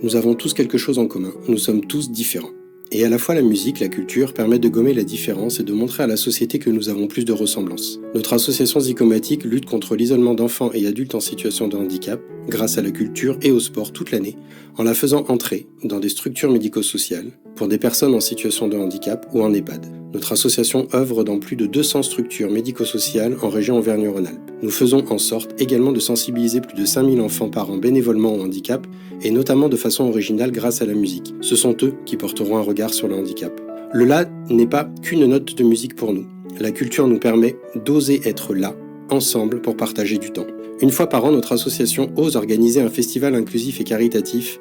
Nous avons tous quelque chose en commun, nous sommes tous différents. Et à la fois la musique, la culture permettent de gommer la différence et de montrer à la société que nous avons plus de ressemblances. Notre association Zygomatic lutte contre l'isolement d'enfants et adultes en situation de handicap grâce à la culture et au sport toute l'année, en la faisant entrer dans des structures médico-sociales pour des personnes en situation de handicap ou en EHPAD. Notre association œuvre dans plus de 200 structures médico-sociales en région Auvergne-Rhône-Alpes. Nous faisons en sorte également de sensibiliser plus de 5000 enfants par an bénévolement au handicap et notamment de façon originale grâce à la musique. Ce sont eux qui porteront un regard sur le handicap. Le là n'est pas qu'une note de musique pour nous. La culture nous permet d'oser être là, ensemble, pour partager du temps. Une fois par an, notre association ose organiser un festival inclusif et caritatif,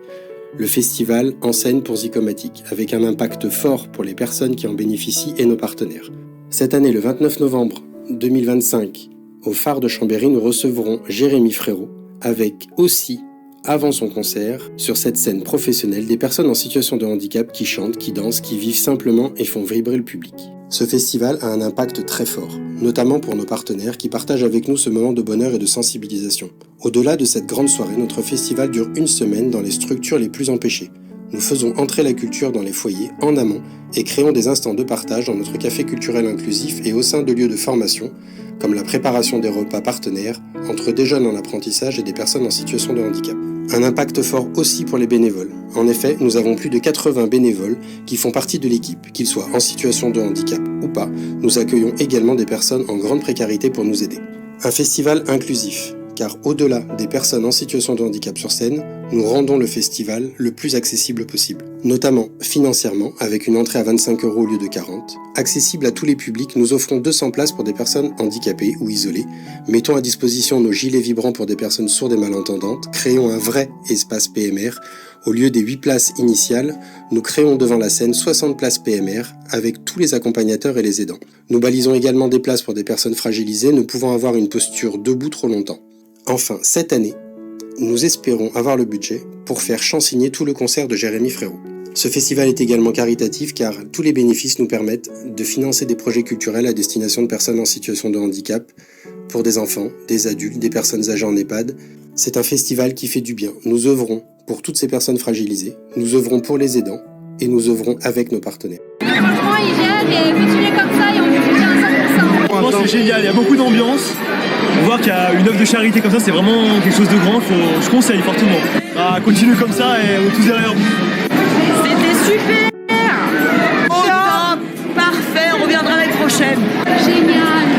le festival En scène pour Zygomatic, avec un impact fort pour les personnes qui en bénéficient et nos partenaires. Cette année, le 29 novembre 2025, au phare de Chambéry, nous recevrons Jérémy Frérot, avec aussi, avant son concert, sur cette scène professionnelle, des personnes en situation de handicap qui chantent, qui dansent, qui vivent simplement et font vibrer le public. Ce festival a un impact très fort, notamment pour nos partenaires qui partagent avec nous ce moment de bonheur et de sensibilisation. Au-delà de cette grande soirée, notre festival dure une semaine dans les structures les plus empêchées. Nous faisons entrer la culture dans les foyers en amont et créons des instants de partage dans notre café culturel inclusif et au sein de lieux de formation, comme la préparation des repas partenaires entre des jeunes en apprentissage et des personnes en situation de handicap. Un impact fort aussi pour les bénévoles. En effet, nous avons plus de 80 bénévoles qui font partie de l'équipe, qu'ils soient en situation de handicap ou pas. Nous accueillons également des personnes en grande précarité pour nous aider. Un festival inclusif, car au-delà des personnes en situation de handicap sur scène, nous rendons le festival le plus accessible possible, notamment financièrement avec une entrée à 25 € au lieu de 40. Accessible à tous les publics, nous offrons 200 places pour des personnes handicapées ou isolées, mettons à disposition nos gilets vibrants pour des personnes sourdes et malentendantes, créons un vrai espace PMR. Au lieu des 8 places initiales, nous créons devant la scène 60 places PMR avec tous les accompagnateurs et les aidants. Nous balisons également des places pour des personnes fragilisées ne pouvant avoir une posture debout trop longtemps. Enfin, cette année, nous espérons avoir le budget pour faire chansigner tout le concert de Jérémy Frérot. Ce festival est également caritatif car tous les bénéfices nous permettent de financer des projets culturels à destination de personnes en situation de handicap, pour des enfants, des adultes, des personnes âgées en EHPAD. C'est un festival qui fait du bien. Nous œuvrons pour toutes ces personnes fragilisées, nous œuvrons pour les aidants et nous œuvrons avec nos partenaires. Franchement, il gère et continuez comme ça et on vous soutient à 100%. Je pense que c'est génial, il y a beaucoup d'ambiance. Voir qu'il y a une œuvre de charité comme ça, c'est vraiment quelque chose de grand. Je conseille fortement. Continuez comme ça et on est tous derrière vous. C'était super. Top, parfait, on reviendra l'année prochaine. Génial.